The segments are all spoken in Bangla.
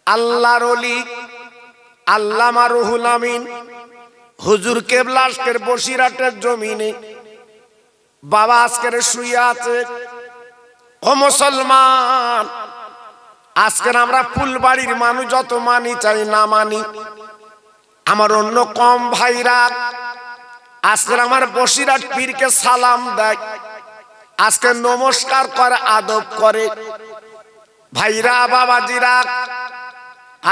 আল্লাহর ওলি আল্লামা রুহুল আমিন হুজুর কেবলা আজকের বসিরহাটের জমিনে বাবা আজকের শুয়ে আছে। ও মুসলমান, আজকের আমরা ফুলবাড়ির মানুষ যত মানি চাই না মানি, আমার অন্য কম ভাইরা আজকের আমার বসিরহাট পীরকে সালাম দেয়, আজকে নমস্কার করে, আদব করে। ভাইরা বাবাজিরা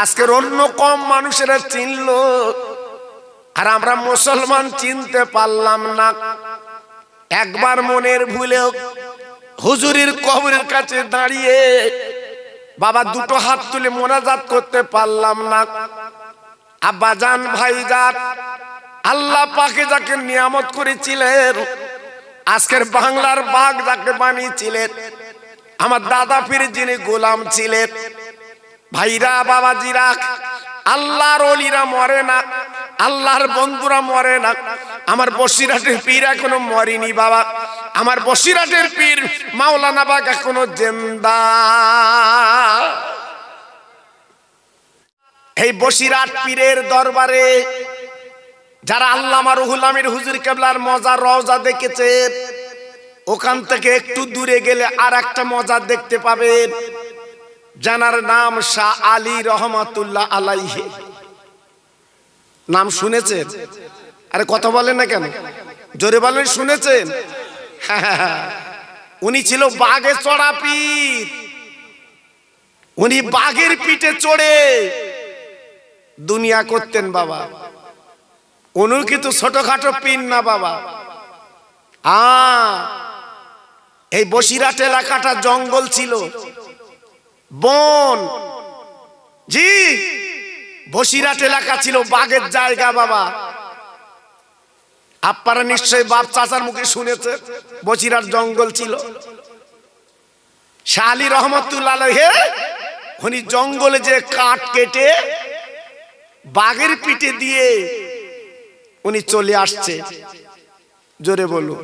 আজকের অন্য কম মানুষেরা চিনলো, আর আমরা মুসলমান চিনতে পারলাম না। একবার মনের ভুলেও হুজুরের কবরের কাছে দাঁড়িয়ে বাবা দুটো হাত তুলে মোনাজাত করতে পারলাম না। আব্বাজান ভাইজান, আল্লাহ পাকে যাকে নিয়ামত করেছিলেন, আজকের বাংলার বাঘ যাকে বানিয়েছিলেন, আমার দাদা পীর যিনি গোলাম ছিলেন। ভাইরা বাবাজিরা, আল্লাহর ওলিরা মরে না, আল্লাহর বন্ধুরা মরে না। আমার বসিরহাটের পীর এখনো মরেনি বাবা, আমার বসিরহাটের পীর মাওলানা বাগ এখনো জিন্দা। এই বসিরহাট পীরের দরবারে যারা আল্লামা রুহুল আমিন হুজুর কেবলার মজার রওজা দেখেছেন, ওখান থেকে একটু দূরে গেলে আর একটা মজা দেখতে পাবেন, জানার নাম শাহ আলী রহমাতুল্লাহ আলাইহি। নাম শুনেছেন? আরে কথা বলেন না কেন, জোরে বলেন শুনেছেন? উনি ছিল বাঘে চড়া পীর। উনি বাঘের পিঠে চড়ে দুনিয়া করতেন বাবা। উনি কিন্তু ছোটখাটো পীর না বাবা। এই বসিরহাট এলাকাটা জঙ্গল ছিল, বন। জি, বসিরহাট এলাকা ছিল বাঘের জায়গা বাবা। আপনারা নিশ্চয়ই বাপ চাচার মুখে শুনেছেন বসিরহাট জঙ্গল ছিল। শাহ আলী রহমাতুল্লাহ আলাইহি উনি জঙ্গলে যে কাঠ কেটে বাঘের পিঠে দিয়ে উনি চলে আসছে। জোরে বলুন,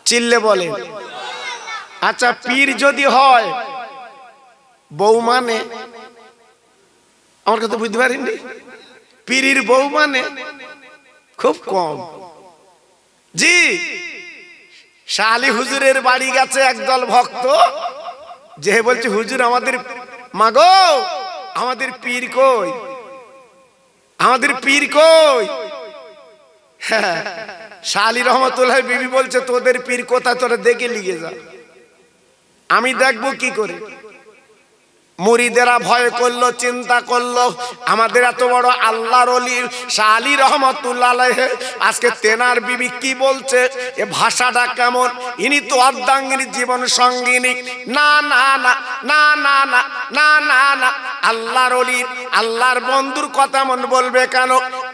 চিল্লে বলে। আচ্ছা, পীর যদি হয় বউ মানে, আমার কথা বুঝতে পারিনি, পীরের বউ মানে খুব কম। জি, শাহ আলী হুজুরের বাড়ি গেছে একদল ভক্ত, যে বলছে হুজুর আমাদের মাগো, আমাদের পীর কই, আমাদের পীর কই। শাহ আলী রহমাতুল্লাহ বিবি বলছে তোদের পীর কোথায়, তোরা দেখে লিগে যা, আমি দেখবো কি করে। মুরিদেরা ভয় করলো, চিন্তা করলো, আমাদের এত বড় আল্লাহর ওলি শাহ আলী রহমাতুল্লাহ আলাইহি আজকে তেনার বিবি কি বলছে, এ ভাষাটা কেমন, ইনি তো অর্ধাঙ্গিনী জীবন সঙ্গিনী। না না না না না না না না না, আল্লাহর ওলি আল্লাহর বন্ধুর কথা মন বলবে কেন?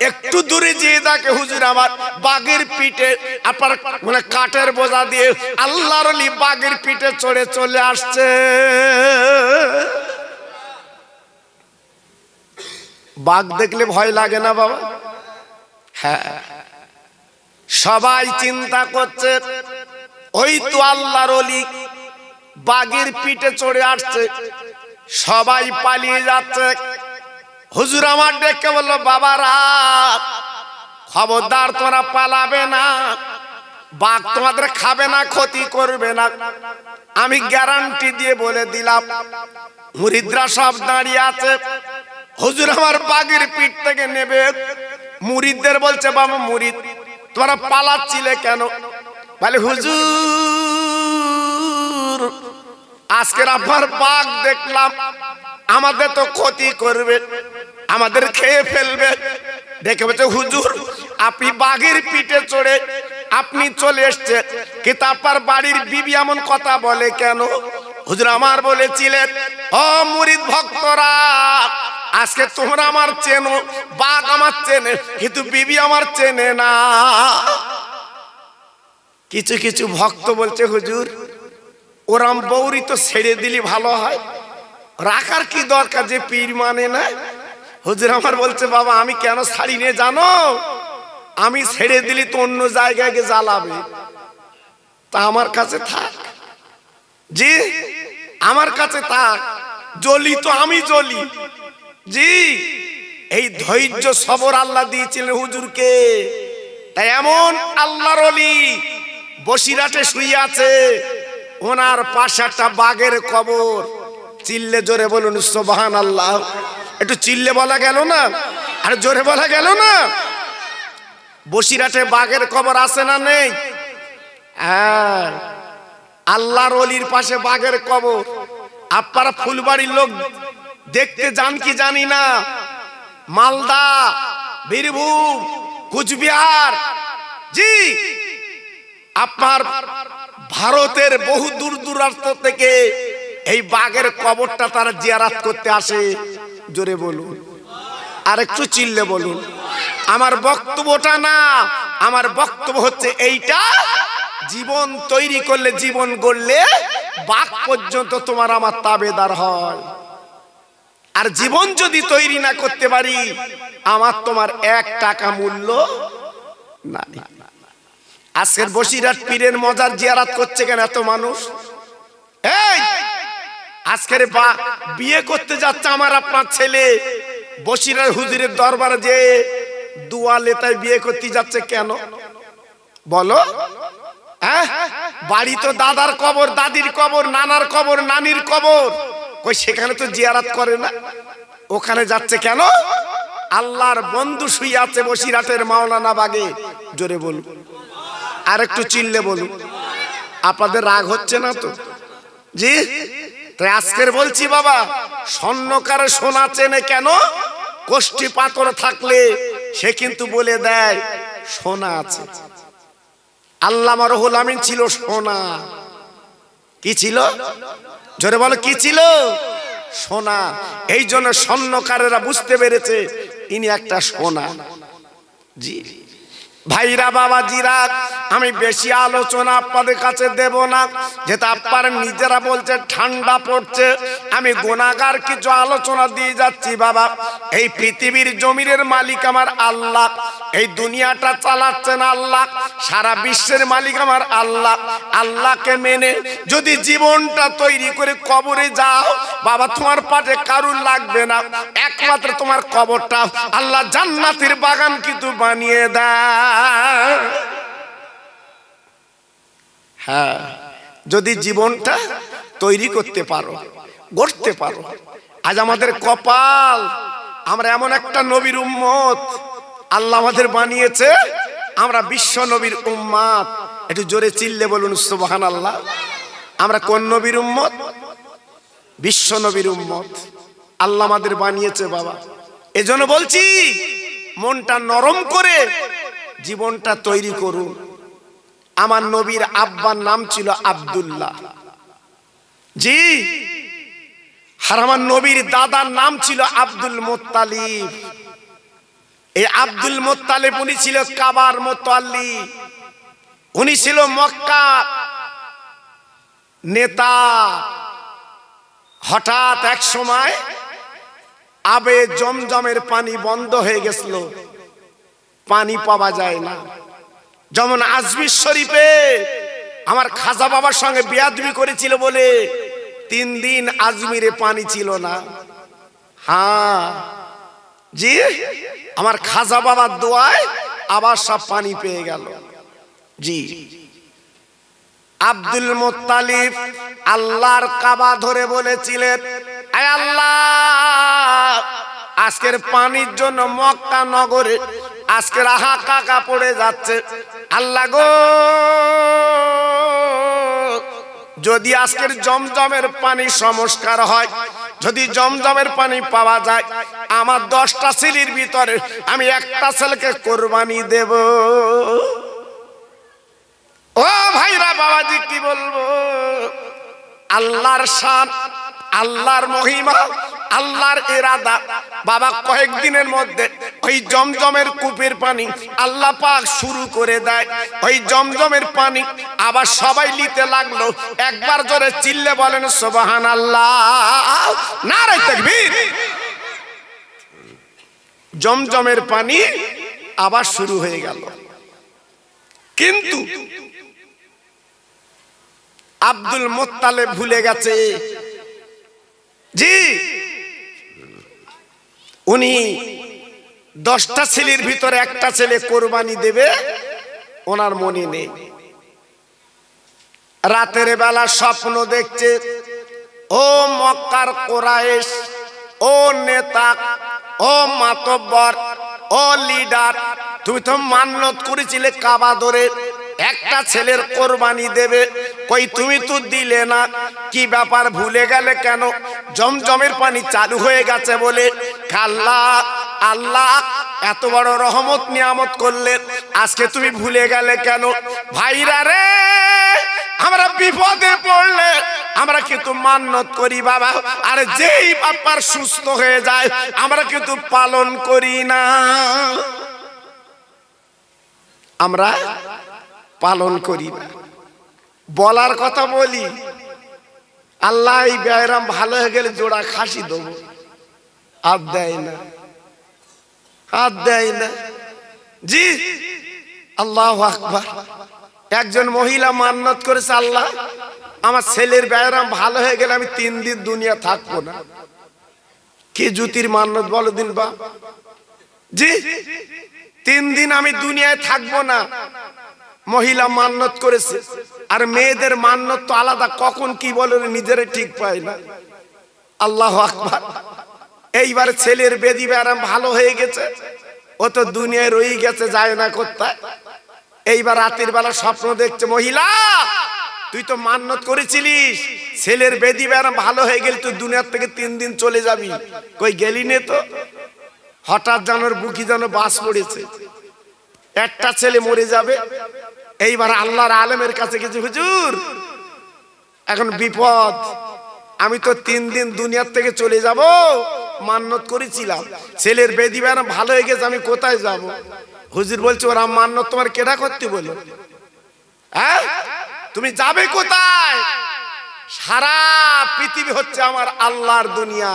একটু দূরে যেয়ে দেখে হুজুর আমার বাঘের পিঠে, আপনার মানে কাঠের বোঝা দিয়ে আল্লাহর ওলি বাঘের পিঠে চড়ে চলে আসছে। বাঘ দেখলে ভয় লাগে না বাবা? হ্যাঁ, সবাই চিন্তা করছে ওই তো আল্লাহর ওলি বাঘের পিঠে চড়ে আসছে, সবাই পালিয়ে যাচ্ছে। হুজুর আমার ডেকে বলল, বাবারা খবরদার, তোরা পালাবে না, বাঘ তোমাদের খাবে না, ক্ষতি করবে না, আমি গ্যারান্টি দিয়ে বলে দিলাম। মুরিদরা সব দাঁড়িয়ে আছে, হুজুর আমার বাঘের পিঠ থেকে নেবে। মুরিদদের বলছে, বাবা মুরিদ তোমরা পালাচ্ছিলে কেন? বলে হুজুর আজকের আপনার বাঘ দেখলাম, আমাদের তো ক্ষতি করবে, আমাদের খেয়ে ফেলবে। দেখে বলছে হুজুর আপনি বাঘের পিঠে চড়ে আপনি চলে এসছেন, কিন্তু আপনার বাড়ির বিবি এমন কথা বলে কেন? হুজুর আমার বলেছিলেন, ও মুরিদ ভক্তরা, আজকে তোমরা আমার চেনো, বাঘ আমার চেনে, কিন্তু বিবি আমার চেনে না। কিছু কিছু ভক্ত বলছে হুজুর ওরাম বৌরি তো ছেড়ে দিলি ভালো হয়, রাখার কি দরকার, যে পীর মানে না। হুজুর আমার বলছে, বাবা আমি কেন ছাড়ি নে জানো? আমি ছেড়ে দিলি তো অন্য জায়গায় গিয়ে জ্বালাবে, তা আমার কাছে থাক। জি, আমার কাছে থাক, জ্বলি তো আমি জ্বলি। জি, এই ধৈর্য সবর আল্লাহ দিয়েছিলেন হুজুরকে। তাই এমন আল্লাহর ওলি বসিরহাটে শুয়ে আছে, ওনার পাশে একটা বাঘের কবর। চিল্লে জোরে বলুন সুবহানাল্লাহ। একটু চিল্লে বলা গেল না, আর জোরে বলা গেল না? বসিরহাটে বাঘের কবর আছে না নেই? হ্যাঁ, আল্লাহর ওলির পাশে বাঘের কবর। আপনারা ফুলবাড়ির লোক দেখতে যান কি জানি না, মালদা, বীরভূম, কুচবিহার, জি আপনার ভারতের বহু দূর দূরান্ত থেকে এই বাঘের কবরটা তারা জিয়ারত করতে আসে। জোরে বলুন, আর একটু চিল্লে বলুন। আমার বক্তব্যটা না, আমার বক্তব্য হচ্ছে এইটা, জীবন তৈরি করলে, জীবন গড়লে বাঘ পর্যন্ত তোমার আমার তাবেদার হয়। আর জীবন যদি তৈরি না করতে পারি, আমার তোমার 1 টাকা মূল্য নাই। আজকের বসিরহাট পীরের মজার জিয়ারত করছে কেন এত মানুষ? এই আজকের বিয়ে করতে যাচ্ছে আমার আপনার ছেলে, বসিরহাট হুজুরের দরবারে যে দুয়ালে, তাই বিয়ে করতে যাচ্ছে কেন বলো? হ্যাঁ, বাড়ি তো দাদার কবর, দাদির কবর, নানার কবর, নানির কবর, কই সেখানে তো জিয়ারত করে না, ওখানে যাচ্ছে কেন? আল্লাহর বন্ধু শুয়ে আছে বসিরহাটের মাওলানা বাগে। জোরে বলুন, আর একটু চিল্লে বলুন। আপনাদের রাগ হচ্ছে না তো? জি, তাই আজকের বলছি বাবা, স্বর্ণকারে সোনা চেনে কেন? কোষ্ঠী পাথর থাকলে সে কিন্তু বলে দেয় সোনা আছে। আল্লামা রুহুল আমিন ছিল সোনা। কি ছিল? জোরে বলো, কি ছিল? সোনা। এই জন্য স্বর্ণকারেরা বুঝতে পেরেছে ইনি একটা সোনা। জি ভাইরা, বাবাজিরা, আমি বেশি আলোচনা আপনাদের কাছে দেব না, যেটা আপনারা নিজেরা বলছে ঠান্ডা পড়ছে। আমি গুনাহগার কিছু আলোচনা দিয়ে যাচ্ছি। বাবা, এই পৃথিবীর জমিনের মালিক আমার আল্লাহ, এই দুনিয়াটা চালাচ্ছেন আল্লাহ, সারা বিশ্বের মালিক আমার আল্লাহ। আল্লাহকে মেনে যদি জীবনটা তৈরি করে কবরে যাও বাবা, তোমার পাশে কারুর লাগবে না, একমাত্র তোমার কবরটা আল্লাহ জান্নাতের বাগান কিন্তু বানিয়ে দেয়। হ্যাঁ, যদি জীবনটা তৈরি করতে পারো, গড়তে পারো। আজ আমাদের কপাল, আমরা এমন একটা নবীর উম্মত আল্লাহ আমাদের বানিয়েছে, আমরা বিশ্ব নবীর উম্মত। একটু জোরে চিল্লে বলুন সুবহানাল্লাহ। আমরা কোন নবীর উম্মত? বিশ্ব নবীর উম্মত। আল্লাহ আমাদের বানিয়েছে বাবা। এজন্য বলছি, মনটা নরম করে জীবনটা তৈরি করুন। আমার নবীর আব্বার নাম ছিল আব্দুল্লাহ। জি, আর আমার নবীর দাদার নাম ছিল আব্দুল মুত্তালিব। এই আব্দুল মুত্তালিব উনি ছিল কাবার মুতাল্লি, উনি ছিল মক্কা নেতা। হঠাৎ এক সময় আবে জমজমের পানি বন্ধ হয়ে গেছিল, পানি পাওয়া যায় না। যেমন আজমির শরীফে আমার খাজা বাবার সঙ্গে বেয়াদবি করেছিল বলে 3 দিন আজমিরে পানি ছিল না। হ্যাঁ জি, আমার খাজা বাবার দোয়ায় আবার সব পানি পেয়ে গেল। জি, আব্দুল মুত্তালিব আল্লাহর কাবা ধরে বলেছিলেন, আয় আল্লাহ, আজকের পানির জন্য মক্কা নগরে আজকের হাহাকার পড়ে যাচ্ছে। আল্লাহ গো, যদি আজকের জমজমের পানি সংস্কার হয়, যদি জমজমের পানি পাওয়া যায়, আমার 10টা ছেলের ভিতরে আমি একটা ছেলেকে কোরবানি দেব। ও ভাইরা, বাবাজি কি বলবো, আল্লাহর শান, আল্লাহর মহিমা, আল্লাহর ইরাদা। বাবা, কয়েকদিনের মধ্যে ওই জমজমের কূপের পানি আল্লাহ পাক শুরু করে দেয়। ওই জমজমের পানি আবার সবাই নিতে লাগলো। একবার জোরে চিল্লে বলেন সুবহানাল্লাহ, নারে তাকবীর। জমজমের পানি আবার শুরু হয়ে গেল। কিন্তু আব্দুল মুত্তালিব ভুলে গেছে জি উনি 10টা ছেলের ভিতরে একটা ছেলে কোরবানি দেবে ওনার মনে নেই। রাতের বেলা স্বপ্ন দেখছে, ও মক্কার কোরাইশ, ও নেতা, ও মাতব্বর, ও লিডার, তুমি তো মান্নত করেছিলে কাবা ধরে একটা ছেলের কোরবানি দেবে, কই তুমি তো দিলে না, কি ব্যাপার ভুলে গেলে কেন? জমজমের পানি চালু হয়ে গেছে বলে। আল্লাহ আল্লাহ এত বড় রহমত নিয়ামত করলেন, আজকে তুমি ভুলে গেলে কেন? ভাইরা রে, আমরা বিপদে পড়লে আমরা কিন্তু মান্নত করি বাবা, আর যেই বাপার সুস্থ হয়ে যায় আমরা কিন্তু পালন করি না, আমরা পালন করি না। বলার কথা বলি, আল্লাহ এই ব্যায়াম ভালো হয়ে গেলে জোড়া খাসি দেবো, হাত দেয় না, হাত দেয় না। জি আল্লাহু আকবার। একজন মহিলা মান্নত করেছে, আল্লাহ আমার ছেলের ব্যায়াম ভালো হয়ে গেলে আমি 3 দিন দুনিয়া থাকবো না। কি জুতির মান্নত বলো দিন বা। জি 3 দিন আমি দুনিয়ায় থাকবো না, মহিলা মান্নত করেছে। আর মেয়েদের মান্নত তো আলাদা, কখন কি বলে নিজেরা ঠিক পায় না। আল্লাহু আকবার। এইবার ছেলের বেদি ব্যায়াম ভালো হয়ে গেছে, ও তো দুনিয়ায় রয়ে গেছে, যায় না কোথায়। এইবার রাতের বেলা স্বপ্ন দেখছে, মহিলা তুই তো মান্নত করেছিলিস ছেলের বেদি ব্যায়াম ভালো হয়ে গেলে তুই দুনিয়ার থেকে 3 দিন চলে যাবি, কই গেলি নে তো? হঠাৎ জানোর বুকি যেন বাস পড়েছে, একটা ছেলে মরে যাবে। এইবার আল্লাহর আলেমের কাছে গেছে, হুজুর এখন বিপদ, আমি তো 3 দিন দুনিয়ার থেকে চলে যাব, মান্নত করেছিলাম ছেলের বেদি ব্যায়াম ভালো হয়ে গেছে, আমি কোথায় যাব? হুজুর বলছে, ওরা মান্নত তোমার কেডা করতে বলো? হ্যাঁ তুমি যাবে কোথায়? সারা পৃথিবী হচ্ছে আমার আল্লাহর দুনিয়া,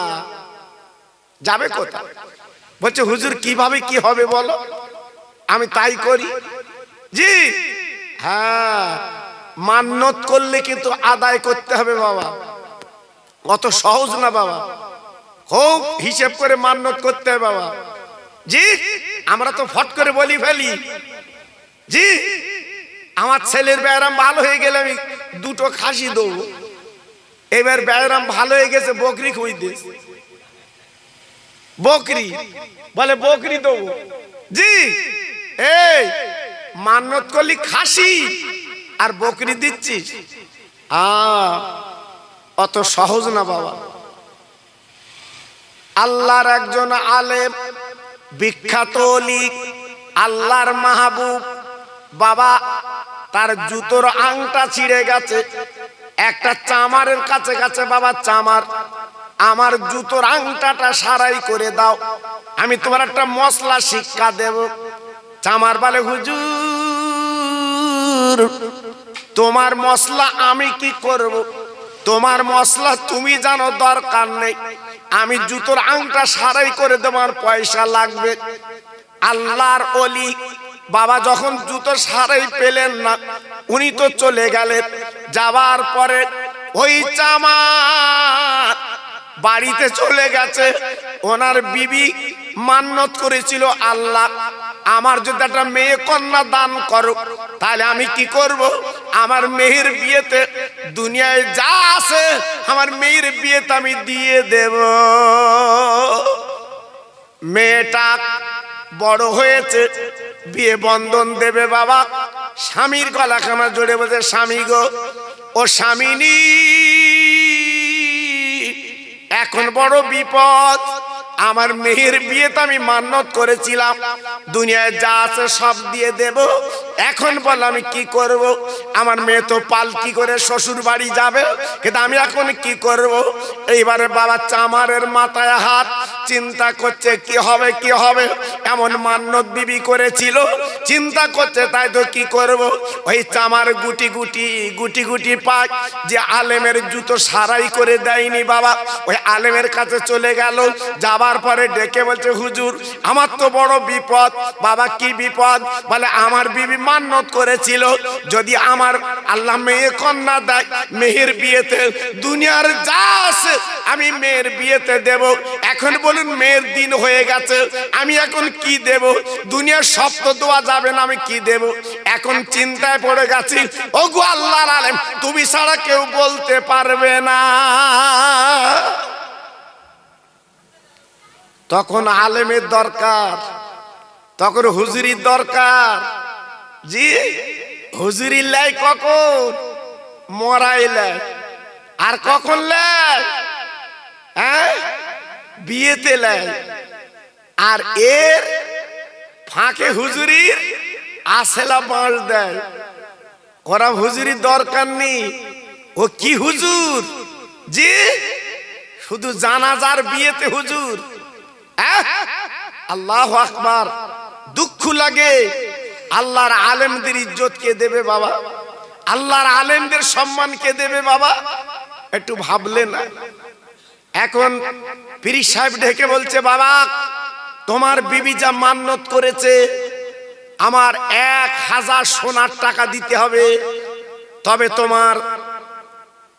যাবে কোথায়? বলছে, হুজুর কিভাবে কি হবে বলো, আমি তাই করি। জি হ্যাঁ, মান্নত করলে কিন্তু আদায় করতে হবে বাবা, অত সহজ না বাবা, খুব হিসেব করে মান্নত করতে হবে বাবা। জি আমরা তো ফট করে বলি ফেলি, জি আমার ছেলের ব্যায়াম ভালো হয়ে গেলে আমি 2টো খাসি দেবো। এবার ব্যায়াম ভালো হয়ে গেছে, বকরি খুঁজ দিস, বকরি বলে বকরি দেবো। জি এই মান্নত করলি খাসি আর বকরি দিচ্ছিস, অত সহজ না বাবা। আল্লাহর একজন আলেম, বিখ্যাত ওলি, আল্লাহর মাহবুব বাবা, তার জুতোর আংটা ছিঁড়ে গেছে, একটা চামারের কাছে কাছে, বাবা চামার আমার জুতোর আংটাটা সারাই করে দাও, আমি তোমার একটা মশলা শিক্ষা দেব। চামার বলে, হুজুর তোমার মশলা আমি কি করব? তোমার মশলা তুমি জানো, দরকার নেই, আমি জুতোর আংটা সারাই করে দেবার পয়সা লাগবে। আল্লাহর ওলি বাবা যখন জুতো সারাই পেলেন না, উনি তো চলে গেলেন। যাবার পরে ওই চামার বাড়িতে চলে গেছে, ওনার বিবি মান্নত করেছিল, আল্লাহ আমার যদি একটা মেয়ে কন্যা দান করো, তাহলে আমি কি করব? আমার মেয়ের বিয়েতে দুনিয়ায় যা আছে আমার মেয়ের বিয়েতে আমি দিয়ে দেব। মেয়েটা বড় হয়েছে, বিয়ে বন্ধন দেবে বাবা, স্বামীর গলাখানা জড়ে বসে, স্বামী গো, ও স্বামিনী এখন বড় বিপদ, আমার মেয়ের বিয়েতে আমি মান্নত করেছিলাম দুনিয়ায় যা আছে সব দিয়ে দেব, এখন বল আমি কি করব? আমার মেয়ে তো পালকি করে শ্বশুর বাড়ি যাবে, কিন্তু আমি এখন কি করব? এইবারে বাবা চামারের মাথায় হাত, চিন্তা করছে কি হবে কি হবে, এমন মান্নত বিবি করেছিল, চিন্তা করছে তাই তো কি করব, ওই চামার গুটি গুটি গুটি গুটি পাক যে আলেমের জুতো সারাই করে দেয়নি বাবা, ওই আলেমের কাছে চলে গেল। যাবার পরে ডেকে বলছে হুজুর আমার তো বড় বিপদ। বাবা কি বিপদ? বলে আমার বিবি মান্নত করেছিল যদি আমার আল্লাহ মেয়ে কন্যা দেয় মেয়ের বিয়েতে দুনিয়ার যা আছে আমি মেয়ের বিয়েতে দেব। এখন বলুন মেয়ের দিন হয়ে গেছে, আমি এখন কি দেব? দুনিয়ার সব তো দেওয়া যাবে না, আমি কি দেব? এখন চিন্তায় পড়ে গেছি। ওগো আল্লাহর আলেম তুমি ছাড়া কেউ বলতে পারবে না। তখন আলেমের দরকার, তখন হুজুরির দরকার। জি হুজুরির লাই কখন? মরাই লাই। আর কখন লাই? হ্যাঁ বিয়েতে লাই। আর এর ফাঁকে হুজুরির আসেলা বাঁশ দেয়। ওরা হুজুরির দরকার নেই। ও কি হুজুর? জি শুধু জানাজার বিয়েতে হুজুর। আল্লাহু আকবার। দুঃখ লাগে। আল্লাহর আলেমদের ইজ্জত কে দেবে বাবা? আল্লাহর আলেমদের সম্মান কে দেবে বাবা? একটু ভাবলে না? এখন পীর সাহেব ডেকে বলছে বাবা তোমার বিবি যা মান্নত করেছে আমার 1000 সোনার টাকা দিতে হবে, তবে তোমার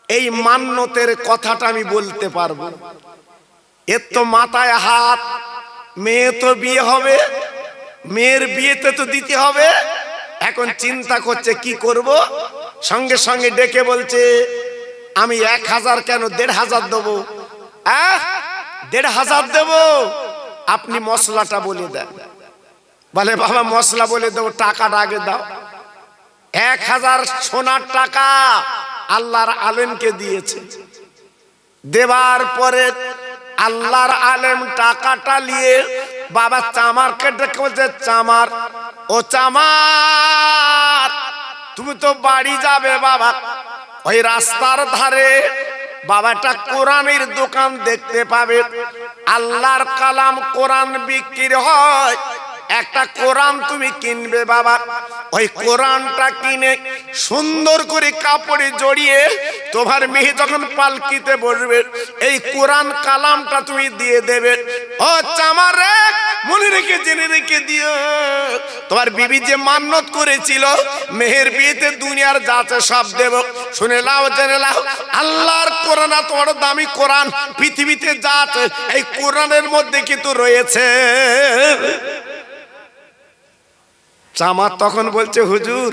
এই মান্নতের কথাটা আমি বলতে পারবো। এর তো মাথায় হাত, মেয়ে তো বিয়ে হবে, মেয়ের বিয়েতে তো দিতে হবে। এখন চিন্তা করছে কি করব। সঙ্গে সঙ্গে ডেকে বলছে আমি 1000 কেন 1500 দেবো। 1500 দেবো, আপনি মশলাটা বলে দেন। বলে বাবা মশলা বলে দেবো, টাকাটা আগে দাও। 1000 সোনার টাকা আল্লাহর আলেমকে দিয়েছে। দেবার পরে আল্লাহর আলেম টাকাটা নিয়ে বাবা চামারকে ডেকে বলছে চামার, ও চামার তুমি তো বাড়ি যাবে বাবা, ওই রাস্তার ধারে বাবাটা কোরআনের দোকান দেখতে পাবে। আল্লাহর কালাম কোরআন বিক্রি হয়, একটা কোরআন তুমি কিনবে বাবা। ওই কোরআনটা কিনে সুন্দর করে কাপড়ে জড়িয়ে তোমার মেয়ে যখন পালকিতে বসবে এই কোরআন কালামটা তুমি দিয়ে দেবে। ও চামার রে মনে রেখে জেনে রেখে দিও, তোমার বিবি যে মান্নত করেছিল মেহের বিয়েতে দুনিয়ার যা আছে সব দেব। শুনে লাও জেনে লাও, আল্লাহর কোরআন তোমার দামি কোরআন পৃথিবীতে যা আছে এই কোরআনের মধ্যে কিন্তু রয়েছে। চামার তখন বলছে হুজুর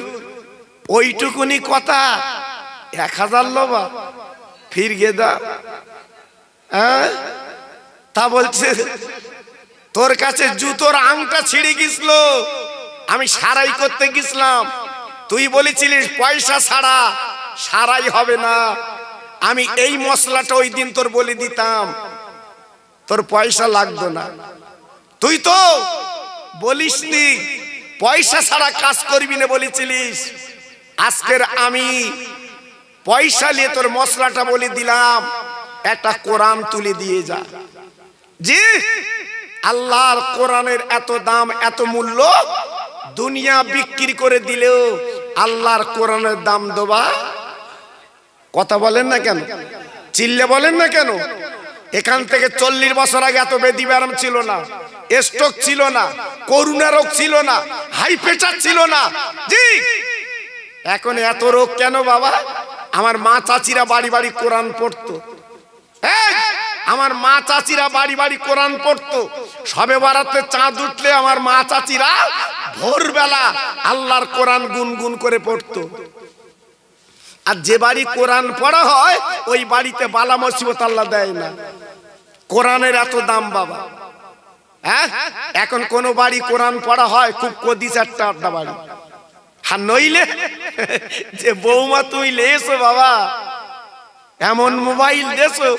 ওইটুকুনি কথা 1000 লোবা ফির গে দা। তা বলছে তোর কাছে জুতোর আংটা ছিঁড়ে গেছিল, আমি সারাই করতে গেছিলাম, তুই বলেছিলিস পয়সা ছাড়া সারাই হবে না। আমি এই মশলাটা ওই দিন তোর বলে দিতাম, তোর পয়সা লাগতো না। তুই তো বলিসনি পয়সা ছাড়া কাজ করবি না বলেছিলিস। আজকের আমি পয়সা নিয়ে তোর মশলাটা বলে দিলাম, একটা কোরআন তুলে দিয়ে যা। জি আল্লাহর কোরআনের এত দাম এত মূল্য, দুনিয়া বিক্রি করে দিলেও আল্লাহর কোরআনের দাম দেবা। কথা বলেন না কেন? চিল্লে বলেন না কেন? এখান থেকে 40 বছর আগে এত বেদি ব্যারাম ছিল না, স্ট্রোক ছিল না, করোনা রোগ ছিল না, হাই প্রেসার ছিল না। জি এখন এত রোগ কেন বাবা? আমার মা চাচিরা বাড়ি বাড়ি কোরআন পড়তো। আমার মা চাচিরা বাড়ি বাড়ি কোরআন পড়তো। সবে বারাতে চাঁদ উঠলে আমার মা চাচিরা ভোরবেলা আল্লাহর কোরআন গুনগুন করে পড়তো। আর যে বাড়ি কোরআন পড়া হয় ওই বাড়িতে বালা মুসিবত আল্লাহ দেয় না। কোরআনের এত দাম বাবা। এখন কোন বাড়ি কোরআন পড়া হয় খুব কদি 4টা বাড়ি। আর নইলে যে বৌমা তুই লেছো বাবা, এমন মোবাইল দেছো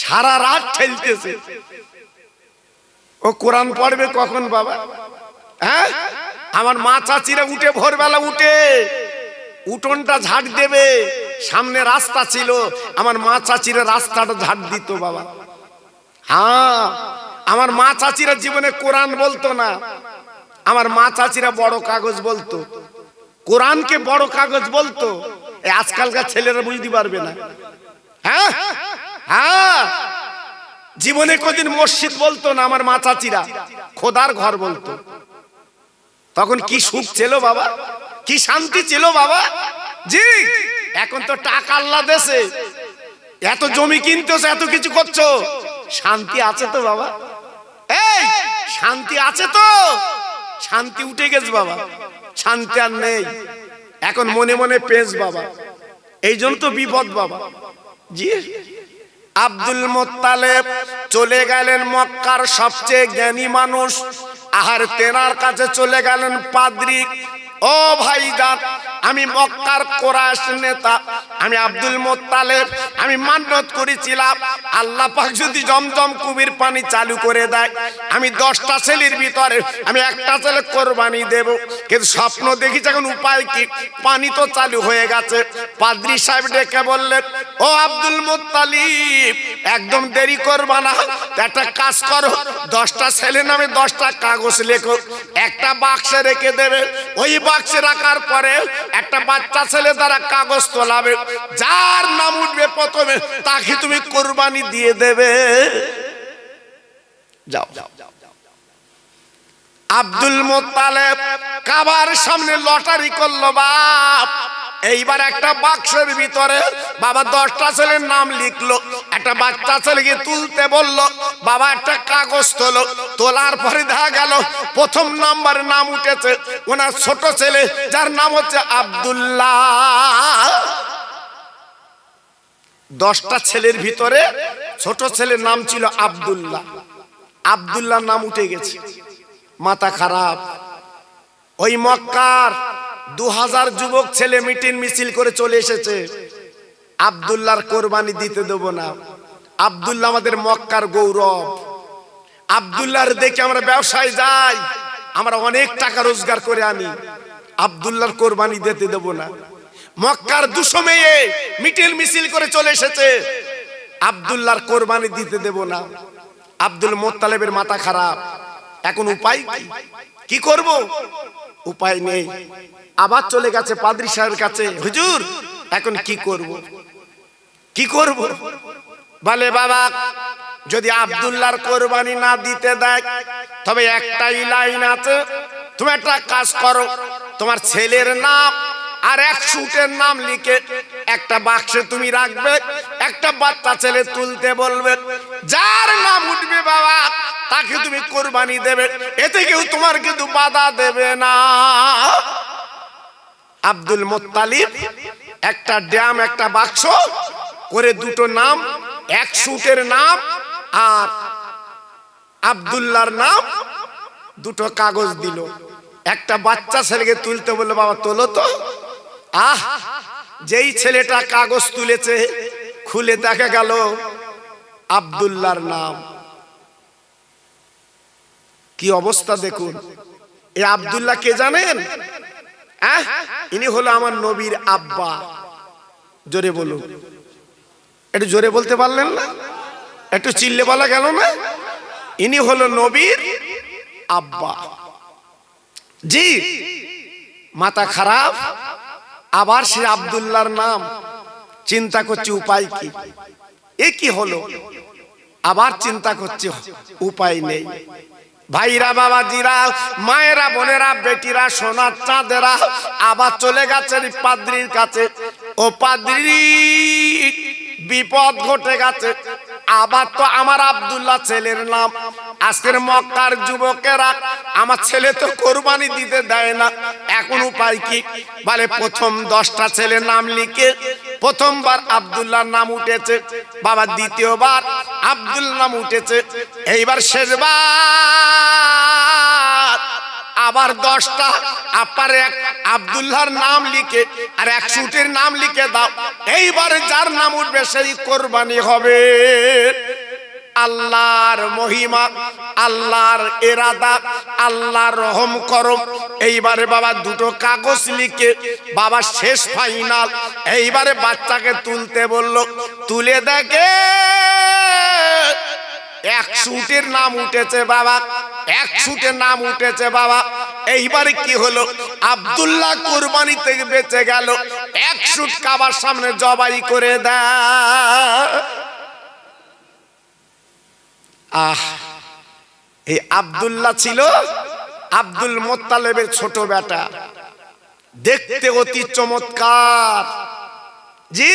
সারা রাত ঠেলতেছে। ও কোরআন পড়বে কখন বাবা? আমার মা চাচিরা উঠে ভোরবেলা উঠে উঠোনটা ঝাড় দেবে, সামনে রাস্তা ছিল, আমার মা চাচিরা রাস্তাটা ঝাড় দিত বাবা। আমার মা চাচিরা জীবনে কোরআন বলতো না, আমার মা চাচিরা বড় কাগজ বলতো, কোরআনকে বড় কাগজ বলতো। আজকালকার ছেলেরা বুঝতে পারবে না। হ্যাঁ হ্যাঁ, জীবনে কোনদিন মসজিদ বলতো না আমার মা চাচিরা, খোদার ঘর বলতো। তখন কি সুখ ছিল বাবা, কি শান্তি ছিল বাবা। জি, এখন তো টাকা আল্লাহ দেশে, এত জমি কিনতেছো, এত কিছু করছো, শান্তি আছে তো বাবা? এই শান্তি আছে তো? শান্তি উঠে গেছে বাবা, শান্তি আর নেই। এখন মনে মনে পেঁচ বাবা, এই জন্য তো বিপদ বাবা। জি, আব্দুল মুত্তালিব চলে গেলেন মক্কার সবচেয়ে জ্ঞানী মানুষ, আর তেনার কাছে চলে গেলেন পাদ্রী। ও ভাইজান, আমি মক্কার কুরাইশ নেতা, আমি আব্দুল মুত্তালিব, আমি মান্যত করেছিলাম আল্লাহ পাক যদি জমজম কুবির পানি চালু করে দেয়, আমি 10টা ছেলের ভিতরে আমি একটা ছেলে কোরবানি দেব। কিন্তু স্বপ্ন দেখি এখন উপায় কি, পানি তো চালু হয়ে গেছে। পাদ্রী সাহেব ডেকে বললেন, ও আব্দুল মুত্তালিব, একদম দেরি করবা না, একটা কাজ করো, 10টা ছেলে নামে 10টা কাগজ লেখো, একটা বাক্সে রেখে দেবে। ওই বাক্সে রাখার পরে একটা বাচ্চা ছেলে দ্বারা কাগজ তোলাবে, যার নাম উঠবে প্রথমে তাকে তুমি কোরবানি দিয়ে দেবে। যাও। আব্দুল মুত্তালিব কাবার সামনে লটারি করলো বাপ। এইবার একটা বাক্সের ভিতরে বাবা 10টা ছেলের নাম লিখলো, একটা বাচ্চা ছেলেকে তুলতে বললো, বাবা একটা কাগজ তোলো। তোলার পরে দেখা গেল প্রথম নাম্বারে নাম উঠেছে ওনার ছোট ছেলে, যার নাম হচ্ছে আব্দুল্লাহ। 10টা ছেলের ভিতরে ছোট ছেলের নাম ছিল আব্দুল্লাহ। আব্দুল্লাহ নাম উঠে গেছে, মাথা খারাপ। ওই মক্কার 2000 যুবক ছেলে মিটিং মিছিল করে চলে এসেছে, আব্দুল্লাহর কোরবানি দিতে দেব না। আব্দুল্লাহ আমাদের মক্কার গৌরব, আব্দুল্লাহর দেখে আমরা ব্যবসায় যাই, আমরা অনেক টাকা রোজগার করে আনি, আব্দুল্লাহর কোরবানি দিতে দেব না। মক্কার 200 মেয়ে মিটিং মিছিল করে চলে এসেছে, আব্দুল্লাহর কোরবানি দিতে দেব না। আব্দুল মুত্তালিবের মাথা খারাপ, এখন উপায় কি করব? উপায় নেই। আবার চলে গেছে পাদ্রী সাহেবের কাছে, হুজুর এখন কি করব, কি করব? বলে বাবা, যদি আব্দুল্লাহর কোরবানি না দিতে দেয় তবে একটাই লাইন আছে, তুমি একটা কাজ করো, তোমার ছেলের নাম আর 100 নাম লিখে একটা বাক্সে তুমি রাখবে, একটা বাচ্চা ছেলে তুলতে বলবে, যার নাম উঠবে বাবা তাকে তুমি কোরবানি দেবে, এতে কেউ তোমার কিন্তু বাধা দেবে না। আব্দুল মুত্তালিব একটা ড্রাম, একটা বাক্স করে 2টো নাম, 100 নাম আর আব্দুল্লাহর নাম, 2টো কাগজ দিল। একটা বাচ্চা ছেলেকে তুলতে বললো, বাবা তোলো তো। যেই ছেলেটা কাগজ তুলেছে খুলে দেখা গেল আব্দুল্লাহর নাম। কি অবস্থা দেখুন। এই আব্দুল্লাহ কে জানেন? ইনি হলো আমার নবীর আব্বা। জোরে বলুন, একটু জোরে বলতে পারলেন না? একটু চিল্লে বলা গেল না? ইনি হলো নবীর আব্বা। জি, মাথা খারাপ। আবার সে আব্দুল্লাহর নাম চিন্তা করছে উপায় কি, এ কি হলো, আবার চিন্তা করছে উপায় নেই। ভাইরা, বাবাজিরা, মায়েরা, বোনেরা, বেটিরা, সোনার চাঁদেরা আবার চলে গেছে পাদ্রীর কাছে। ও পাদ্রী, বিপদ ঘটে গেছে। আবার তো আমার আব্দুল্লাহ ছেলের নাম, আজকের মক্কার যুবকেরা আমার ছেলে তো কোরবানি দিতে দেয় না, এখন উপায় কি? বলে প্রথম 10টা ছেলের নাম লিখে প্রথমবার আব্দুল্লাহর নাম উঠেছে বাবা, দ্বিতীয়বার আব্দুল্লাহ নাম উঠেছে, এইবার শেষবার আবার 10টা আপারে আব্দুল্লাহর নাম লিখে আর 100 নাম লিখে দাও। এইবার যার নাম উঠবে সেই কোরবানি হবে। আল্লাহর মহিমা, আল্লাহর ইরাদা, আল্লাহর রহম করম। এইবারে বাবা 2টো কাগজ লিখে বাবা শেষ ফাইনাল। এইবারে বাচ্চাকে তুলতে বলল, তুলে দেখে 100 নাম উঠেছে বাবা, 100 নাম উঠেছে বাবা। এইবারে কি হলো, আব্দুল্লাহ কুরবানি থেকে বেঁচে গেল, এক শুট কাবার সামনে জবাই করে দেয়। এই আব্দুল্লাহ ছিল আব্দুল মোত্তালেবের ছোট বেটা, দেখতে অতি চমৎকার। জি,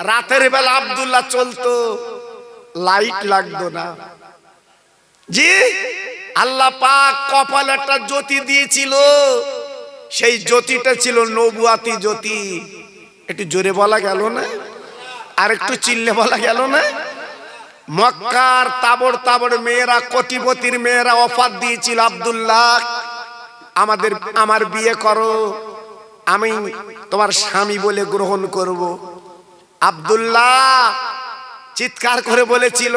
রাতের বেলা আব্দুল্লাহ চলতো, লাইট লাগতো না। জি, আল্লাহ পাক কপালে একটা জ্যোতি দিয়েছিল, সেই জ্যোতিটা ছিল নবুয়াতি জ্যোতি। একটু জোরে বলা গেল না? আর একটু চিল্লে বলা গেল না? মক্কার তাবড় তাবড় মেয়েরা, কোটিপতির মেয়েরা অফার দিয়েছিল, আব্দুল্লাহ আমার বিয়ে করো, আমি তোমার স্বামী বলে গ্রহণ করব। আব্দুল্লাহ চিৎকার করে বলেছিল,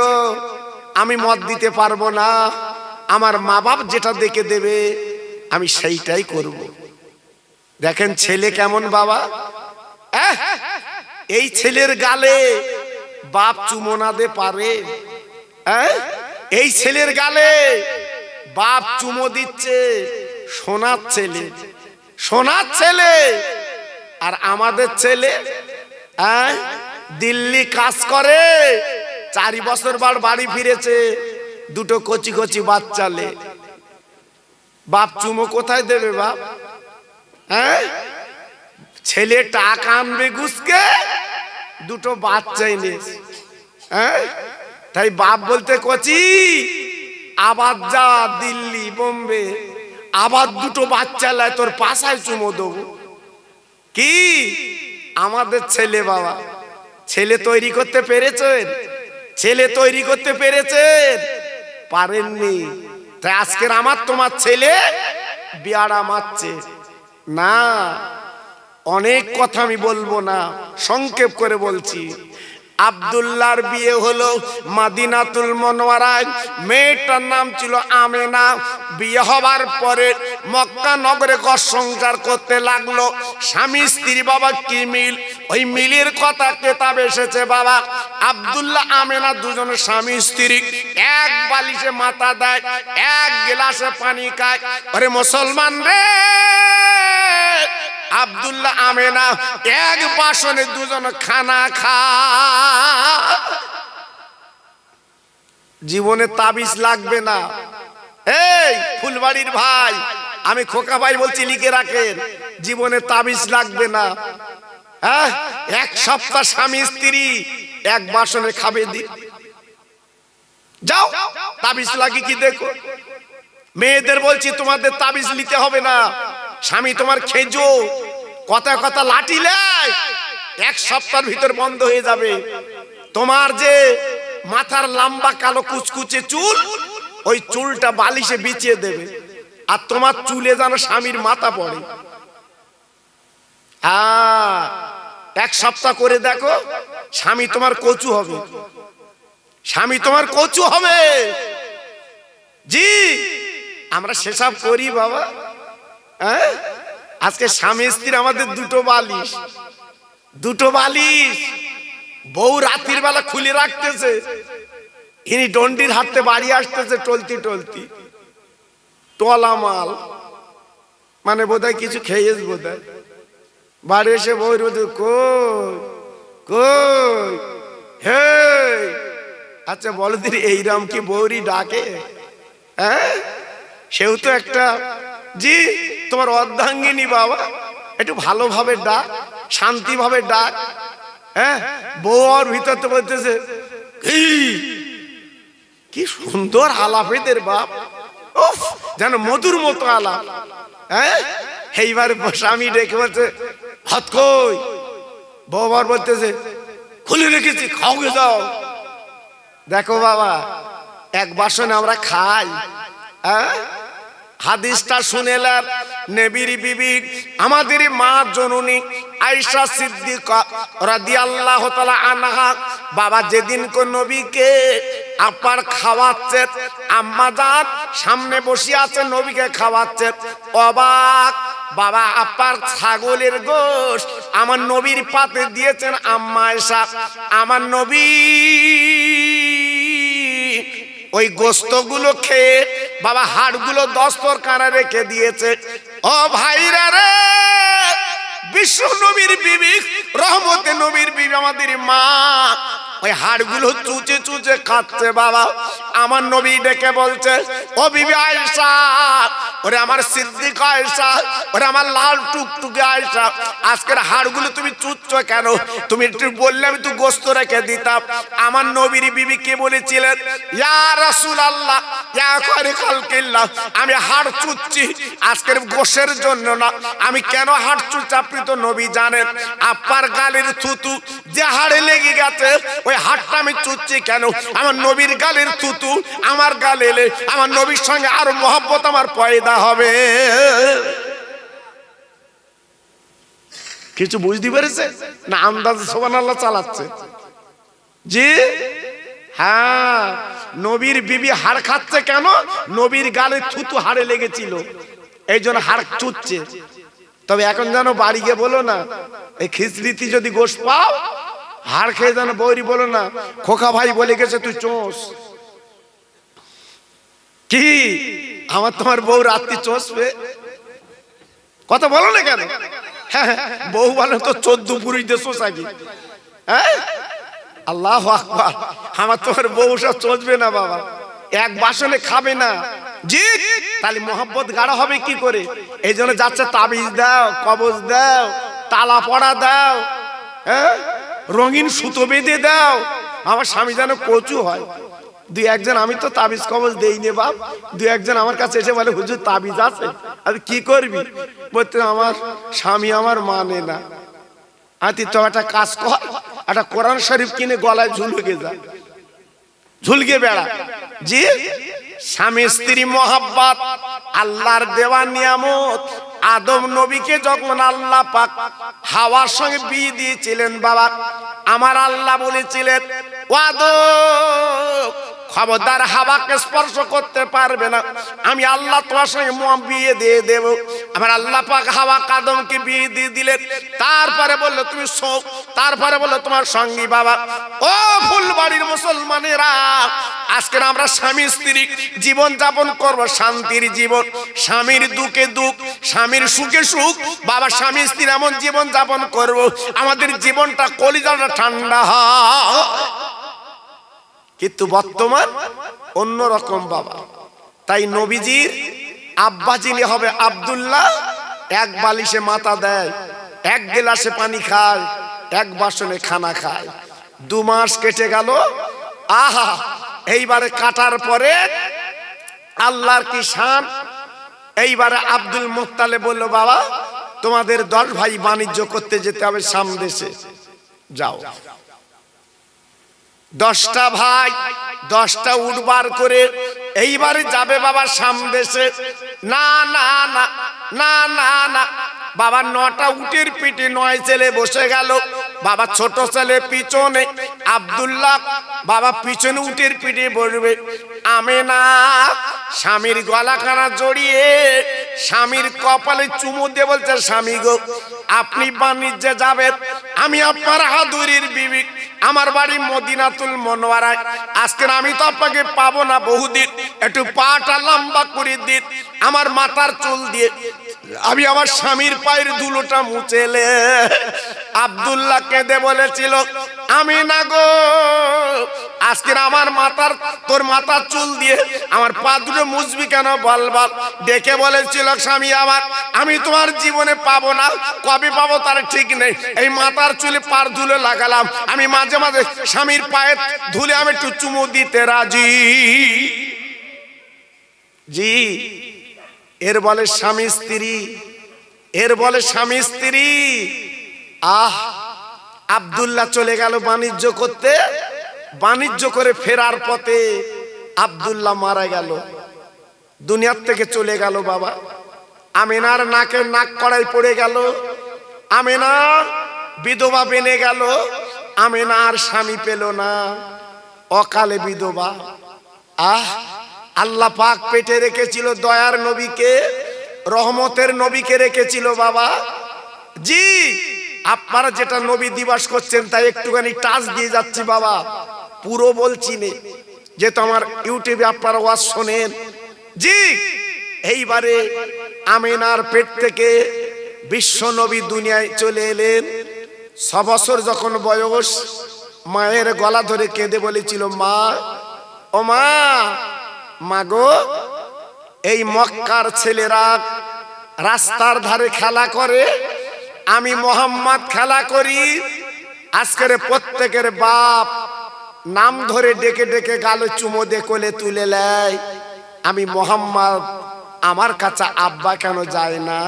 আমি মত দিতে পারবো না, আমার মা বাপ যেটা দেখে দেবে আমি সেইটাই করব। দেখেন ছেলে কেমন বাবা, এই ছেলের গালে বাপ চুমো না দে পারে? এই ছেলের গালে বাপ চুমো দিচ্ছে, সোনার ছেলে, সোনার ছেলে। আর আমাদের ছেলে দিল্লি কাজ করে, 4 বছর বার বাড়ি ফিরেছে, দুটো কচি কচি বাচ্চালে, বাপ চুমো কোথায় দেবে বাপ? ছেলে টাকা আনবে ঘুষকে, দুটো বাচ্চা এনেছে। তাই বাপ বলতে কচি, আবার যা দিল্লি বোম্বে, আবার দুটো বাচ্চা লাই, তোর পাশায় চুমো দেবো। কি আমাদের ছেলে বাবা, ছেলে তৈরি করতে পেরেছেন? ছেলে তৈরি করতে পেরেছেন? পারেননি। তাই আজকের আমার তোমার ছেলে বিয়ারা মারছে না। অনেক কথা আমি বলবো না, সংক্ষেপ করে বলছি। আব্দুল্লাহর বিয়ে হলো মদিনাতুল মুনাওয়ারায়, মেয়েটার নাম ছিল আমেনা। বিয়ে হবার পরে মক্কা নগরে ঘর সংসার করতে লাগলো। স্বামী স্ত্রী বাবা কি মিল, ওই মিলের কথা কেতাব এসেছে বাবা। আব্দুল্লাহ আমেনা দুজনের স্বামী স্ত্রী, এক বালিশে মাথা দেয়, এক গ্লাসে পানি খায়। আরে মুসলমান রে, আব্দুল্লাহ আমেনা এক বাসনে দুজন খানা খায়। জীবনে তাবিজ লাগবে না। এই ফুলবাড়ির ভাই, আমি খোকা ভাই বলছি, লিখে রাখেন, জীবনে তাবিজ লাগবে না। এক সপ্তাহ স্বামী স্ত্রী এক বাসনে খাবে, দি যাও, তাবিজ লাগে কি দেখো। মেয়েদের বলছি, তোমাদের তাবিজ নিতে হবে না, স্বামী তোমার খেজো, কথা কথা লাঠিলে 1 সপ্তাহের ভিতর বন্ধ হয়ে যাবে। তোমার যে মাথার লম্বা কালো কুচকুচে চুল, ওই চুলটা বালিশে বিছিয়ে দেবে, আর তোমার চুলে যেন স্বামীর মাথা পড়ে। 1 সপ্তাহ করে দেখো, স্বামী তোমার কচু হবে, স্বামী তোমার কচু হবে। জি, আমরা সেসব করি বাবা। আজকে স্বামী স্ত্রী আমাদের দুটো বালিশ, দুটো বালিশ। বউ রাত্রির বেলা খুলে রাখতেছে, ইনি ডন্ডির হাতে বাড়ি আসতেছে টলতি টলতি, টলা মাল, মানে বোধহয় কিছু খেয়েছ বোধহয়। বাড়ি এসে বউ রোদ, কই কই, হে আচ্ছা বলো দিদি, এইরাম কি বৌরি ডাকে? সেও তো একটা। জি, তোমার অর্ধাঙ্গিনী বাবা, একটু ভালোভাবে ডাক, শান্তি ভাবে ডাক। বউর ভিতর তো বলতেছে, কি সুন্দর আলাপ এদের বাপ, উফ, যেন মধুর মতো আলাপ। এইবার স্বামী ডেকে বলছে, হাত কই? বউবার বলতেছে, খুলে রেখেছি, খাও গে যাও। দেখো বাবা, এক বাসনে আমরা খাই। হাদিসটা শুনেলাম, নবীর বিবি আমাদের মা জননী আয়েশা সিদ্দিকা রাদিয়াল্লাহু তাআলা আনহা, বাবা যেদিন কোন নবীকে আপার খাওয়াচ্ছে, আম্মা জান সামনে বসে আছে, নবীকে খাওয়াচ্ছে, অবাক। বাবা আপার ছাগলের গোশত আমার নবীর পাতে দিয়েছেন আম্মা আয়েশা। আমার নবী ওই গোস্তগুলো খেয়ে বাবা হাড়গুলো দস্তরখানায় রেখে দিয়েছে। ও ভাইরা রে, বিশ্ব নবীর বিবি, রহমতে নবীর বিবি, আমাদের মা ওই হাড়গুলো চুচে চুচে খাচ্ছে বাবা। আমার নবী ডেকে বলছে, ও বিবি আয়েশা, ওরে আমার সিদ্দিকা আয়েশা, ওরে আমার লাল টুকটুকে আয়েশা, আজকের হাড়গুলো তুমি চুচ্ছো কেন? তুমি একটু বললে আমি তো গোস্ত রেখে দিতাম। আমার নবীর বিবি কে বলেছিলেন, ইয়া রাসূলুল্লাহ, ইয়া খায়রুল খালকিল্লাহ, আমি হাড় চুচ্ছি আজকের গোশের জন্য না। আমি কেন হাড় চুচ্ছি আপনি তো নবী জানেন। আপনার গালের থুতু যে হাড়ে লেগে গেছে ওই হাড়টা আমি চুচ্ছি কেন? আমার নবীর গালের থুতু আমার গালে এলে আমার নবীর সঙ্গে আরো মহব্বত আমার পয়দা হবে। কিছু বুঝতে পেরেছে না? আন্দাজে সুবহানাল্লাহ চালাচ্ছে। জি হ্যাঁ, নবীর বিবি হাড় খাচ্ছে কেন? নবীর গালে থুতু হাড়ে লেগেছিল, এই জন্য হাড় চুচ্ছে। তবে এখন যেন বাড়ি গিয়ে বলো না, এই খিচড়িতে যদি গোশ পাও হাড় খেয়ে যেন বৌরি বলো না, খোকা ভাই বলে গেছে তুই চোষ। কি আমার তোমার বউ রাত্রি চষবে? কথা বলো না কেন? হ্যাঁ, বউ বলে তো 14 পুরুষ দেশ কি? হ্যাঁ, আল্লাহু আকবার। আমার তোমার বউ সব চষবে না বাবা, এক বাসনে খাবে না। জি, তাহলে মোহাব্বত গাঢ় হবে কি করে? এই জন্য যাচ্ছে তাবিজ দাও, কবজ দাও, তালা পড়া দাও, হ্যাঁ, রঙিন সুতো বেঁধে দাও। আমার স্বামী যেন কচু হয়। দুই একজন, আমি তো তাবিজ কবজ দেই নে বাপ, দুই একজন আমার কাছে এসে বলে হুজুর তাবিজ আছে, আর কি করবি? বলতে আমার স্বামী আমার মানে না। আতি তো একটা কাজ কর, একটা কোরআন শরীফ কিনে গলায় ঝুলকে যা, ঝুলকে বেড়া। জি, স্বামী স্ত্রী মোহাব্বত আল্লাহর দেওয়া নিয়ামত। আদম নবীকে যখন আল্লাহ পাক হাওয়ার সঙ্গে বিয়ে দিয়েছিলেন বাবা, আমার আল্লাহ বলেছিলেন, ও আদম খবরদার হাওয়াকে স্পর্শ করতে পারবে না, আমি আল্লাহ তোমার সঙ্গে বিয়ে দিয়ে দেব। আমার আল্লাহ পাক হাওয়া আদমকে বিয়ে দিয়ে দিলেন। তারপরে বললো তুমি শোক, তারপরে বললো তোমার সঙ্গী বাবা। ও ফুলবাড়ির মুসলমানেরা, আজকে আমরা স্বামী স্ত্রী জীবন যাপন করব, শান্তির জীবন। স্বামীর দুঃখে দুঃখ, স্বামীর সুখে সুখ বাবা, স্বামী স্ত্রী এমন জীবন যাপন করব আমাদের জীবনটা কলিজাটা ঠান্ডা হয়। কিন্তু বর্তমান অন্যরকম বাবা। তাই নবীজির আব্বা যিনি হবে আব্দুল্লাহ, এক বালিশে মাথা দেয়, এক গ্লাসে পানি খায়, এক বাসনে খানা খায়। 2 মাস কেটে গেল। আহা, এইবারে কাটার পরে আল্লাহর কি শান। এইবারে আব্দুল মুত্তালিব বলল, বাবা তোমাদের 10 ভাই বাণিজ্য করতে যেতে হবে সামদেশে, যাও। 10টা ভাই 10টা উট বার করে এইবারে যাবে বাবা সামদেশে। না না না না না না বাবা, 9টা উটের পিঠে 9 ছেলে বসে গেল বাবা। ছোট ছেলে পিছনে, আব্দুল্লাহ বাবা পিছনে উটের পিঠে বসবে। আমেনা স্বামীর গলাখানা জড়িয়ে স্বামীর কপালে চুমু দিয়ে বলছে, স্বামী গো আপনি বাণিজ্যে যাবেন, আমি আপনার হাদুরির বিবি, আমার বাড়ি মদিনাতুল মুনাওয়ারায়। আজকে আমি তো আপনাকে পাবো না বহুদিন, একটু পাটা লম্বা করে দিন, আমার মাথার চুল দিয়ে আমি আমার স্বামীর পায়ের ধুলোটা মুছেলে। আব্দুল্লাহ কেঁদে বলেছিল, আমি না গো, আজকে আমার মাথার তোর মাথার চুল দিয়ে আমার পা দুটো মুছবি কেন বল বল। ডেকে বলেছিল, স্বামী আমার, আমি তোমার জীবনে পাবো না, কবে পাবো তার ঠিক নেই। এই মাথার চুলে পার ধুলে লাগালাম, আমি মাঝে মাঝে স্বামীর পায়ের ধুলে আমি একটু চুমু দিতে রাজি। জি, এর বলে স্বামী স্ত্রী, এর বলে স্বামী স্ত্রী। আহ, আব্দুল্লাহ চলে গেল বাণিজ্য করতে। বাণিজ্য করে ফেরার পথে আব্দুল্লাহ মারা গেল, দুনিয়ার থেকে চলে গেল বাবা। আমিনার নাকে নাক কড়াই পড়ে গেল, আমিনা বিধবা বেনে গেল। আমিনা আর স্বামী পেল না, অকালে বিধবা। আহ, আল্লাহ পাক পেটে রেখেছিল দয়ার নবীকে, রহমতের নবীকে রেখেছিল বাবা। জি, আপনারা যেটা নবী দিবস করছেন তাই একটুখানি টাচ দিয়ে যাচ্ছি বাবা, পুরো বলছি নে। যেহেতু আমার ইউটিউবে আপনারা ওয়াজ শোনেন। জি, এইবারে আমিনার পেট থেকে বিশ্ব নবী দুনিয়ায় চলে এলেন। 6 বছর যখন বয়স, মায়ের গলা ধরে কেঁদে বলেছিল, মা, ও মা, মাগো, এই মক্কার ছেলেরা রাস্তার ধারে খেলা করে, আমি মোহাম্মদ খেলা করি। আজকের প্রত্যেকের বাপ নাম ধরে ডেকে ডেকে গালে চুমো দিয়ে কোলে তুলে নেয়। আমি মোহাম্মদ, আমার কাছে আব্বা কেন যায় না?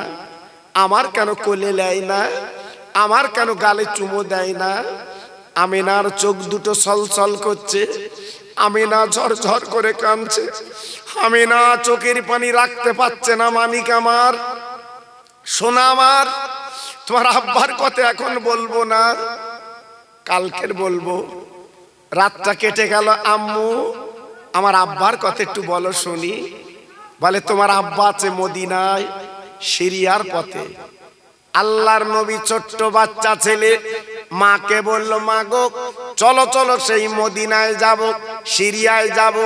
আমার কেন কোলে নেয় না? আমার কেন গালে চুমো দেয় না? আমিনার চোখ দুটো ছলছল করছে, আমিনা ঝরঝর করে কাঁদছে, আমিনা চোখের পানি রাখতে পারছে না। মানিক আমার, সোনা আমার, তোমার আব্বার কথা এখন বলবো না, কালকের বলবো। রাতটা কেটে গেল, আম্মু আমার আব্বার কথা একটু বলো শুনি। বলে, তোমার আব্বা আছে মদিনায়, সিরিয়ার পথে। আল্লাহর নবী ছোট্ট বাচ্চা ছেলে মাকে বলল, মা গো, চলো চলো সেই মদিনায় যাব, সিরিয়ায় যাব।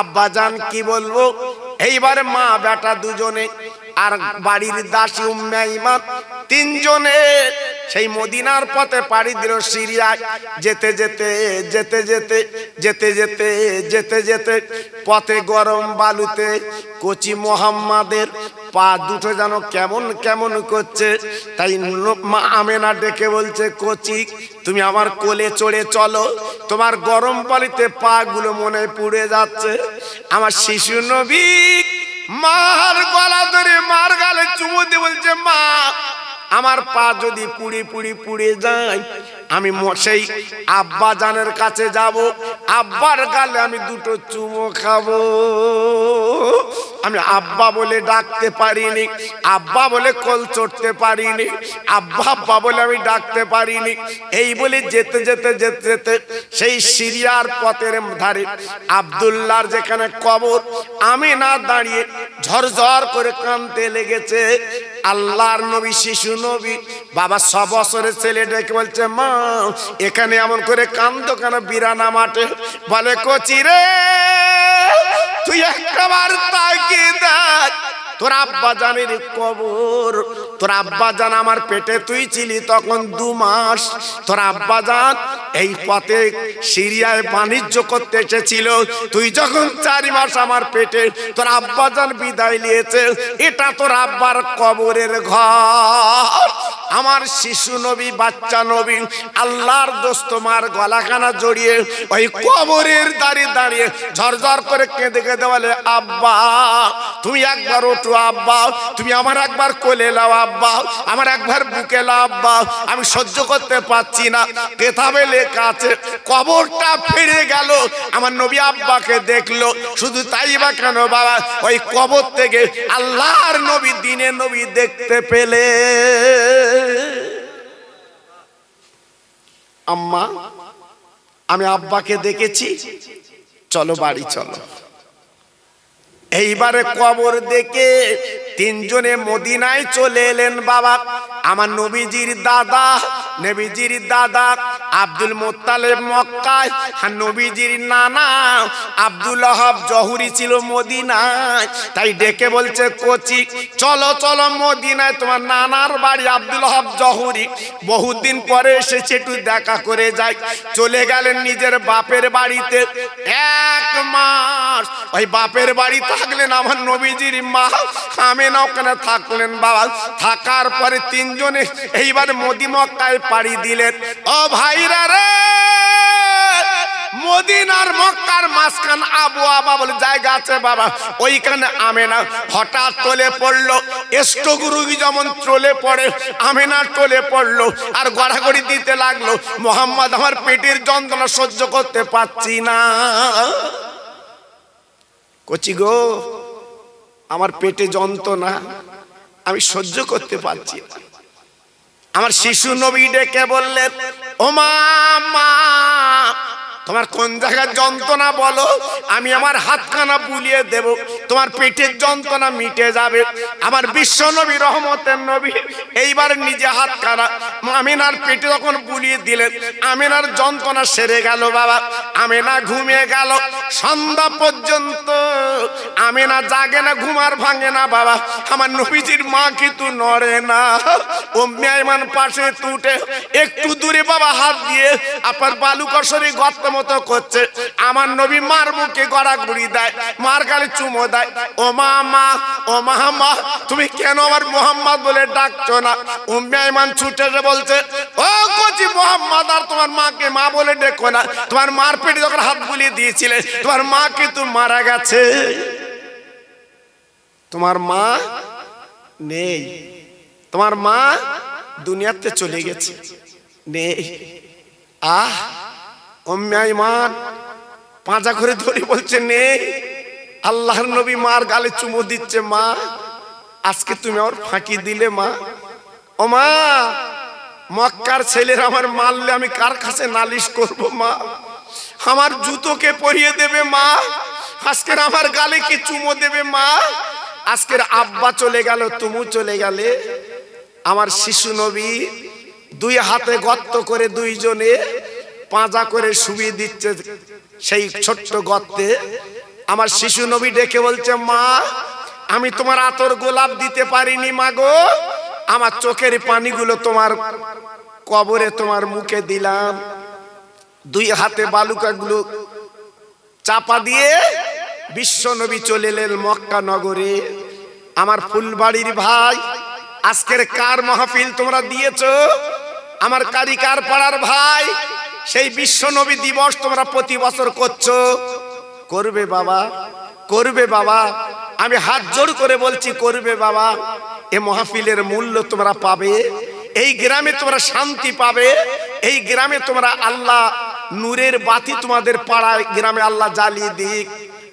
আব্বা জান কি বলবো? এইবারে মা বেটা দুজনে আর বাড়ির দাসী উম্মে ঈমান তিনজনে সেই মদিনার পথে পাড়ি দিল সিরিয়ায়। যেতে যেতে যেতে যেতে যেতে যেতে যেতে যেতে পথে গরম বালুতে কচি মোহাম্মদের পা দুটো যেন কেমন কেমন করছে। তাই মা আমেনা ডেকে বলছে, কচি, তুমি আমার কোলে চড়ে চলো, তোমার গরম বালিতে পা গুলো মনে পুড়ে যাচ্ছে। আমার শিশু নবী মার গলা ধরে মার গালে চুমু দিয়ে বলছে, মা, আমার পা যদি পুড়ি পুড়ি পুড়ে যায়, আমি সেই আব্বা জানের কাছে যাব, আব্বার গালে আমি দুটো চুমো খাবো। আমি আব্বা বলে ডাকতে পারিনি, আব্বা বলে কোল চড়তে পারিনি, আব্বা আব্বা বলে আমি ডাকতে পারিনি। এই বলে যেতে যেতে যেতে যেতে সেই সিরিয়ার পথের ধারে আব্দুল্লাহর যেখানে কবর, আমি না দাঁড়িয়ে ঝরঝর করে কাঁদতে লেগেছে। আল্লাহর নবী, শিশু নবী, বাবা 6 বছরের ছেলে ডেকে বলছে, মা, এখানে এমন করে কান্দো কেন বিরানা মাঠে? বলে, কচি রে, তুই একবার তাকিয়ে দেখ, তোর আব্বা জানের কবর। তোর আব্বা জান আমার পেটে তুই ছিলি তখন 2 মাস। তোর আব্বা জান এই পথে সিরিয়ায় বাণিজ্য করতে এসেছিল, তুই যখন 4 মাস আমার পেটে, তোর আব্বা জান বিদায় নিয়েছে। এটা তোর আব্বার কবরের ঘর। আমার শিশু নবী, বাচ্চা নবী, আল্লাহর দোস্ত মার গলাখানা জড়িয়ে ওই কবরের দাঁড়িয়ে দাঁড়িয়ে ঝরঝর করে কেঁদে কেঁদে বলে, আব্বা, তুমি একবার ওঠো আব্বা, তুমি আমার একবার কোলে নাও আব্বা, আমার একবার বুকে নাও আব্বা, আমি সহ্য করতে পারছি না। কিতাবে লেখা আছে, কবরটা ফিরে গেল, আমার নবী আব্বাকে দেখলো। শুধু তাই বা কেন বাবা, ওই কবর থেকে আল্লাহর নবী, দিনে নবী দেখতে পেলে। আম্মা, আমি আব্বাকে দেখেছি, চলো বাড়ি চলো। এইবারে কবর দেখে 3 জনে মদিনায় চলে এলেন। বাবা, আমার নবীজির দাদা, নবীজির দাদা আব্দুল মুত্তালিব মক্কায়, আর নবীজির নানা আব্দুল ওয়াহাব জহুরি ছিল মদিনায়। তাই ডেকে বলছে, কচি, চলো চলো মদিনায়, তোমার নানার বাড়ি আব্দুল ওয়াহাব জহুরি, বহুদিন পরে এসেছে, একটু দেখা করে যাই। চলে গেলেন নিজের বাপের বাড়িতে। 1 মাস ওই বাপের বাড়ি থাকলেন আমার নবীজির মা আমেনা, ওখানে থাকলেন। বাবা, থাকার পরে 3 জনে এইবার মক্কায় পাড়ি দিলেন। ও ভাইরা রে, মদিনার মক্কার মাঝখান আবু আবা বলে জায়গা আছে বাবা, ওইখানে আমেনা হঠাৎ টলে পড়লো। স্ট্রোক রোগী যেমন টলে পড়ে, আমেনা টলে পড়লো আর গড়াগড়ি দিতে লাগলো, মোহাম্মদ, আমার পেটের যন্ত্রণা সহ্য করতে পারছি না। কচি গো, আমার পেটে যন্ত্রণা, আমি সহ্য করতে পারছি না। আমার শিশু নবী ডেকে বললেন, ও মা, তোমার কোন জায়গার যন্ত্রণা বলো, আমি আমার হাতখানা বুলিয়ে দেব, তোমার পেটের যন্ত্রণা মিটে যাবে। আমার বিশ্ব নবী রহমতের নবী এইবার নিজে হাতখানা আমিনার পেটে যখন বুলিয়ে দিলেন, আমিনার যন্ত্রণা সেরে গেল। বাবা আমিনা ঘুমিয়ে গেল সন্ধ্যা পর্যন্ত। আমিনা জাগে না, ঘুমার ভাঙে না। বাবা আমার নবীজির মা কিন্তু নড়ে না। উম্মে আইমান পাশে তুটে একটু দূরে বাবা হাত দিয়ে আপনার বালুকসরি গর্ত মতো করছে। আমার নবী মার মুখে গড়াগড়ি দেয়, মার গালে চুমো দেয়। ও মা, মা, ও মা, মা, তুমি কেন আমার মোহাম্মদ বলে ডাকছো না? উম্মে আইমান ছুটে এসে বলছে, ও কচি মোহাম্মদ, আর তোমার মাকে মা বলে ডেকো না। তোমার মার পেটে যখন হাত বুলিয়ে দিয়েছিলে, তোমার মা কিন্তু মারা গেছে। তোমার মা নেই, তোমার মা দুনিয়াতে চলে গেছে, নেই। আহ উম্মে আইমান পাঁজা করে ধরে বলছে নেই। আল্লাহর নবী মার গালে চুমো দিচ্ছে, মা আজকে তুমি আমার ফাঁকি দিলে মা। ও মা, মক্কার ছেলেরা আমার মারলে আমি কার কাছে নালিশ করব মা? আমার জুতোকে পরিয়ে দেবে মা, আজকের আমার গালে কি চুমো দেবে মা? আজকের আব্বা চলে গেল, তুমি চলে গেলে। আমার শিশু নবী দুই হাতে গর্ত করে দুইজনে পাঁজা করে শুবিয়ে দিচ্ছে সেই ছোট্ট গর্তে। আমার শিশু নবী ডেকে বলছে, মা আমি তোমার আতর গোলাপ দিতে পারিনি মা গো, আমার চোখের পানিগুলো তোমার কবরে তোমার মুখে দিলাম। দুই হাতে বালুকাগুলো চাপা দিয়ে বিশ্ব নবী চলে এলেন মক্কা নগরে। আমার ফুলবাড়ির ভাই, আজকের কার মাহফিল তোমরা দিয়েছো? আমার কারিকার পাড়ার ভাই, সেই বিশ্ব নবী দিবস তোমরা প্রতি বছর করছো। করবে বাবা, করবে বাবা, আমি হাত জোড় করে বলছি করবে বাবা। এ মাহফিলের মূল্য তোমরা পাবে, এই গ্রামে তোমরা শান্তি পাবে, এই গ্রামে তোমরা আল্লাহ নূরের বাতি তোমাদের পাড়ায় গ্রামে আল্লাহ জ্বালিয়ে দিক,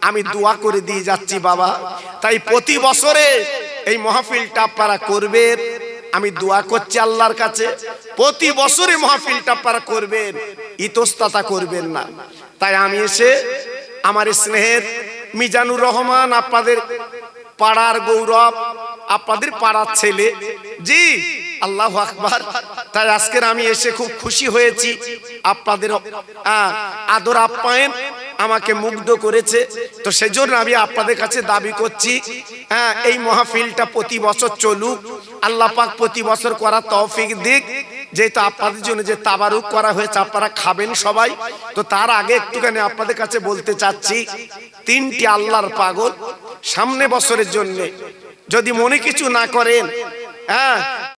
আমি দোয়া করে দিয়ে যাচ্ছি বাবা। তাই প্রতি বছরে এই মাহফিলটা আপনারা করবেন, আমি দোয়া করছি আল্লাহর কাছে, প্রতি বছরে মাহফিলটা আপনারা করবেন, ইতস্ততা করবেন না। তাই আমি এসে আমার স্নেহের মিজানুর রহমান, আপনাদের পাড়ার গৌরব, আপনাদের পাড়ার ছেলে, জি আল্লাহু আকবার। তাই আজকের আমি এসে খুব খুশি হয়েছি। আপনাদের আদর আপ্যায়ন আমাকে মুগ্ধ করেছে। তো সেজন্য আমি আপনাদের কাছে দাবি করছি, এই মাহফিলটা প্রতি বছর চলুক। আল্লাহ পাক প্রতি বছর করার তৌফিক দিক। যেহেতু আপনাদের জন্য যে তাবারুক করা হয়েছে, আপনারা খাবেন সবাই। তো তার আগে একটুখানি আপনাদের কাছে বলতে চাচ্ছি, তিনটি আল্লাহর পাগল সামনে বছরের জন্য যদি মনে কিছু না করেন,